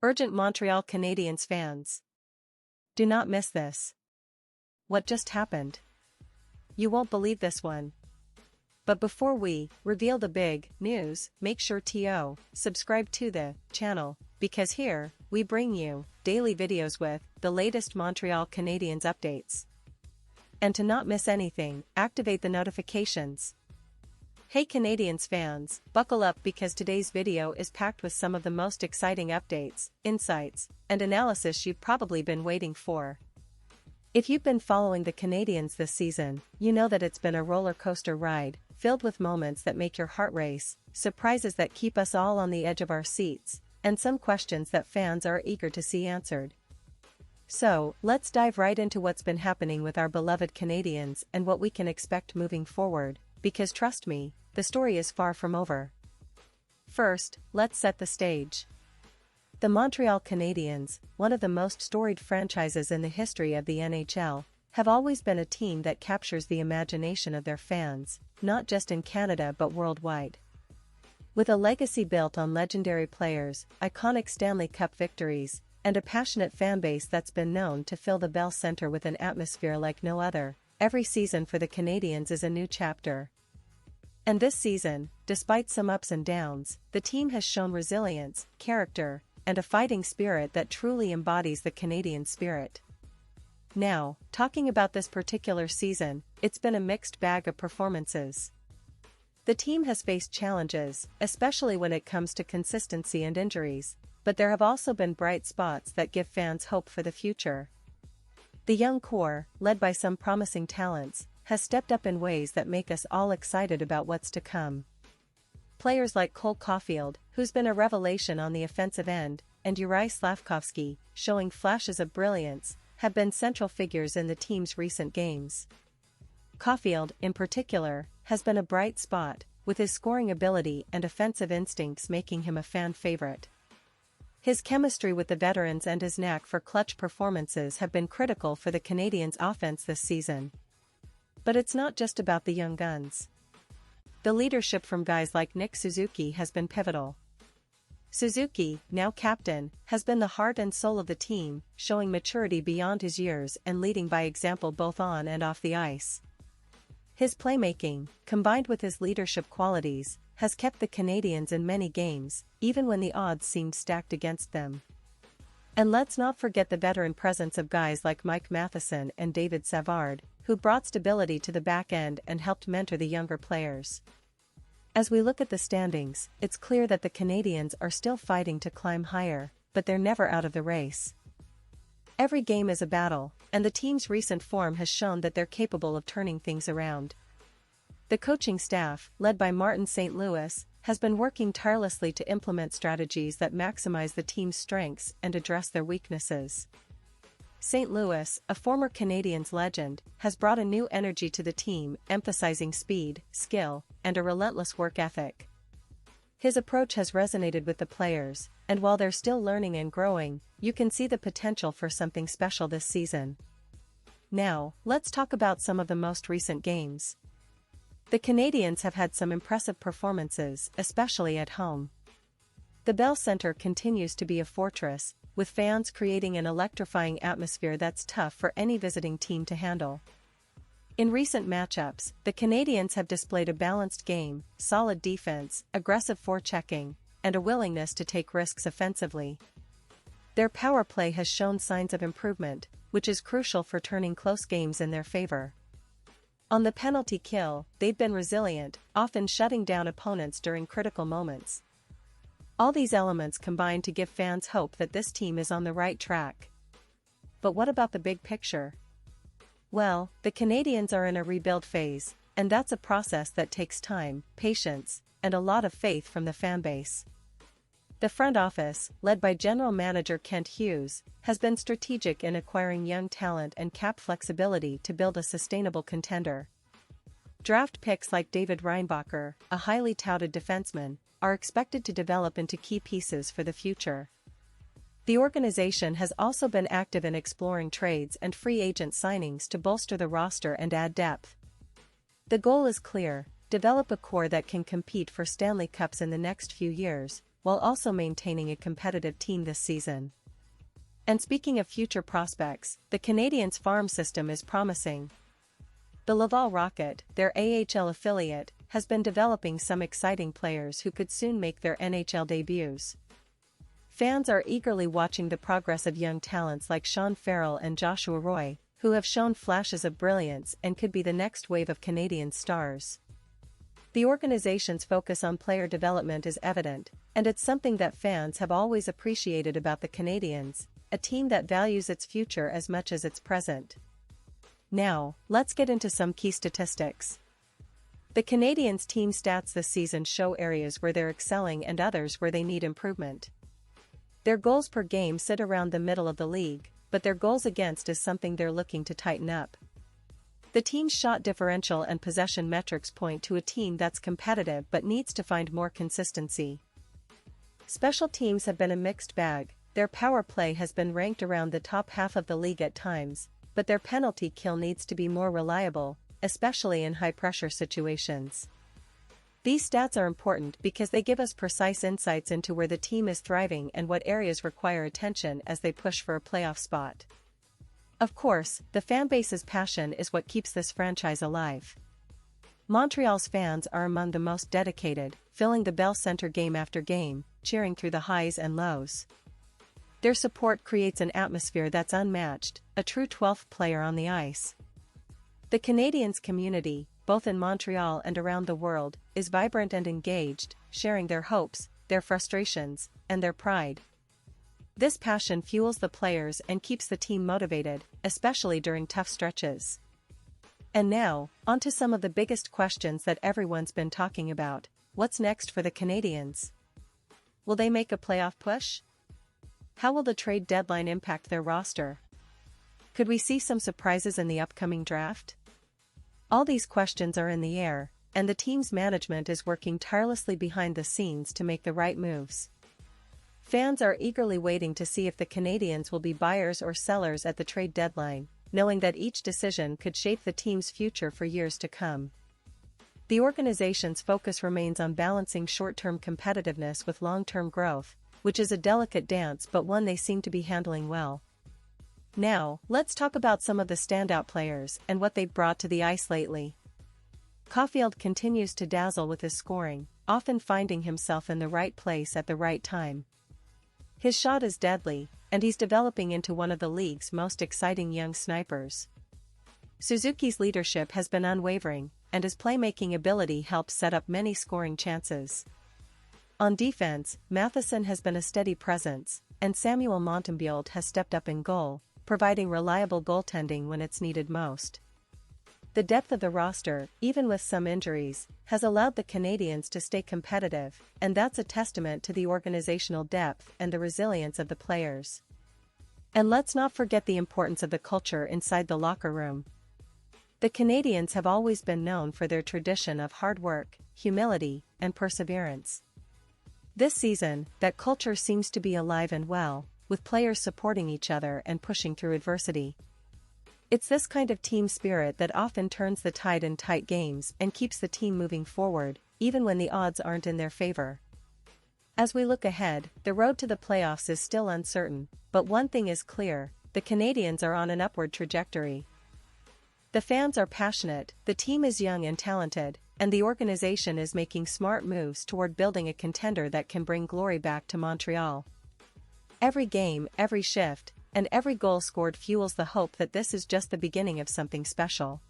Urgent Montreal Canadiens fans. Do not miss this. What just happened? You won't believe this one. But before we reveal the big news, make sure to subscribe to the channel, because here, we bring you daily videos with the latest Montreal Canadiens updates. And to not miss anything, activate the notifications. Hey Canadiens fans, buckle up because today's video is packed with some of the most exciting updates, insights, and analysis you've probably been waiting for. If you've been following the Canadiens this season, you know that it's been a roller coaster ride, filled with moments that make your heart race, surprises that keep us all on the edge of our seats, and some questions that fans are eager to see answered. So, let's dive right into what's been happening with our beloved Canadiens and what we can expect moving forward, because trust me, the story is far from over. First, let's set the stage. The Montreal Canadiens, one of the most storied franchises in the history of the NHL, have always been a team that captures the imagination of their fans, not just in Canada but worldwide. With a legacy built on legendary players, iconic Stanley Cup victories, and a passionate fanbase that's been known to fill the Bell Centre with an atmosphere like no other, every season for the Canadiens is a new chapter. And this season, despite some ups and downs, the team has shown resilience, character, and a fighting spirit that truly embodies the Canadian spirit. Now, talking about this particular season, it's been a mixed bag of performances. The team has faced challenges, especially when it comes to consistency and injuries, but there have also been bright spots that give fans hope for the future. The young core, led by some promising talents, has stepped up in ways that make us all excited about what's to come. Players like Cole Caulfield, who's been a revelation on the offensive end, and Juraj Slafkovsky, showing flashes of brilliance, have been central figures in the team's recent games. Caulfield, in particular, has been a bright spot, with his scoring ability and offensive instincts making him a fan favorite. His chemistry with the veterans and his knack for clutch performances have been critical for the Canadiens' offense this season. But it's not just about the young guns. The leadership from guys like Nick Suzuki has been pivotal. Suzuki, now captain, has been the heart and soul of the team, showing maturity beyond his years and leading by example both on and off the ice. His playmaking, combined with his leadership qualities, has kept the Canadiens in many games, even when the odds seemed stacked against them. And let's not forget the veteran presence of guys like Mike Matheson and David Savard, who brought stability to the back end and helped mentor the younger players. As we look at the standings, it's clear that the Canadiens are still fighting to climb higher, but they're never out of the race. Every game is a battle, and the team's recent form has shown that they're capable of turning things around. The coaching staff, led by Martin St. Louis, has been working tirelessly to implement strategies that maximize the team's strengths and address their weaknesses. St. Louis, a former Canadiens legend, has brought a new energy to the team, emphasizing speed, skill, and a relentless work ethic. His approach has resonated with the players, and while they're still learning and growing, you can see the potential for something special this season. Now, let's talk about some of the most recent games. The Canadiens have had some impressive performances, especially at home. The Bell Centre continues to be a fortress, with fans creating an electrifying atmosphere that's tough for any visiting team to handle. In recent matchups, the Canadiens have displayed a balanced game, solid defense, aggressive forechecking, and a willingness to take risks offensively. Their power play has shown signs of improvement, which is crucial for turning close games in their favor. On the penalty kill, they've been resilient, often shutting down opponents during critical moments. All these elements combine to give fans hope that this team is on the right track. But what about the big picture? Well, the Canadiens are in a rebuild phase, and that's a process that takes time, patience, and a lot of faith from the fanbase. The front office, led by General Manager Kent Hughes, has been strategic in acquiring young talent and cap flexibility to build a sustainable contender. Draft picks like David Reinbacher, a highly touted defenseman, are expected to develop into key pieces for the future. The organization has also been active in exploring trades and free agent signings to bolster the roster and add depth. The goal is clear: develop a core that can compete for Stanley Cups in the next few years, while also maintaining a competitive team this season. And speaking of future prospects, the Canadiens' farm system is promising. The Laval Rocket, their AHL affiliate, has been developing some exciting players who could soon make their NHL debuts. Fans are eagerly watching the progress of young talents like Sean Farrell and Joshua Roy, who have shown flashes of brilliance and could be the next wave of Canadian stars. The organization's focus on player development is evident, and it's something that fans have always appreciated about the Canadiens, a team that values its future as much as its present. Now, let's get into some key statistics. The Canadiens' team stats this season show areas where they're excelling and others where they need improvement. Their goals per game sit around the middle of the league, but their goals against is something they're looking to tighten up. The team's shot differential and possession metrics point to a team that's competitive but needs to find more consistency. Special teams have been a mixed bag. Their power play has been ranked around the top half of the league at times, but their penalty kill needs to be more reliable, especially in high-pressure situations. These stats are important because they give us precise insights into where the team is thriving and what areas require attention as they push for a playoff spot. Of course, the fanbase's passion is what keeps this franchise alive. Montreal's fans are among the most dedicated, filling the Bell Centre game after game, cheering through the highs and lows. Their support creates an atmosphere that's unmatched, a true 12th player on the ice. The Canadiens community, both in Montreal and around the world, is vibrant and engaged, sharing their hopes, their frustrations, and their pride. This passion fuels the players and keeps the team motivated, especially during tough stretches. And now, onto some of the biggest questions that everyone's been talking about. What's next for the Canadiens? Will they make a playoff push? How will the trade deadline impact their roster? Could we see some surprises in the upcoming draft? All these questions are in the air, and the team's management is working tirelessly behind the scenes to make the right moves. Fans are eagerly waiting to see if the Canadiens will be buyers or sellers at the trade deadline, knowing that each decision could shape the team's future for years to come. The organization's focus remains on balancing short-term competitiveness with long-term growth, which is a delicate dance but one they seem to be handling well. Now, let's talk about some of the standout players and what they've brought to the ice lately. Caulfield continues to dazzle with his scoring, often finding himself in the right place at the right time. His shot is deadly, and he's developing into one of the league's most exciting young snipers. Suzuki's leadership has been unwavering, and his playmaking ability helps set up many scoring chances. On defense, Matheson has been a steady presence, and Samuel Montembeault has stepped up in goal, providing reliable goaltending when it's needed most. The depth of the roster, even with some injuries, has allowed the Canadiens to stay competitive, and that's a testament to the organizational depth and the resilience of the players. And let's not forget the importance of the culture inside the locker room. The Canadiens have always been known for their tradition of hard work, humility, and perseverance. This season, that culture seems to be alive and well, with players supporting each other and pushing through adversity. It's this kind of team spirit that often turns the tide in tight games and keeps the team moving forward, even when the odds aren't in their favor. As we look ahead, the road to the playoffs is still uncertain, but one thing is clear: the Canadiens are on an upward trajectory. The fans are passionate, the team is young and talented, and the organization is making smart moves toward building a contender that can bring glory back to Montreal. Every game, every shift, and every goal scored fuels the hope that this is just the beginning of something special.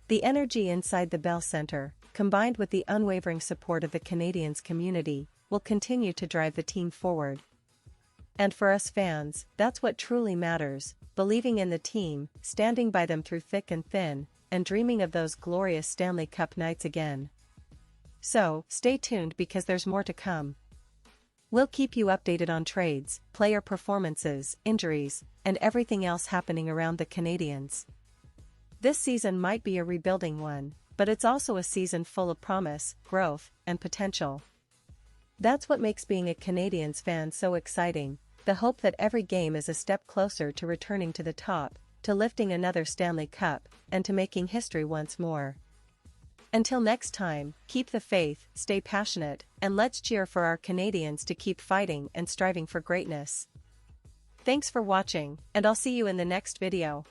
The energy inside the Bell Centre, combined with the unwavering support of the Canadiens community, will continue to drive the team forward. And for us fans, that's what truly matters: believing in the team, standing by them through thick and thin, and dreaming of those glorious Stanley Cup nights again. So, stay tuned because there's more to come. We'll keep you updated on trades, player performances, injuries, and everything else happening around the Canadiens. This season might be a rebuilding one, but it's also a season full of promise, growth, and potential. That's what makes being a Canadiens fan so exciting: the hope that every game is a step closer to returning to the top, to lifting another Stanley Cup, and to making history once more. Until next time, keep the faith, stay passionate, and let's cheer for our Canadians to keep fighting and striving for greatness. Thanks for watching, and I'll see you in the next video.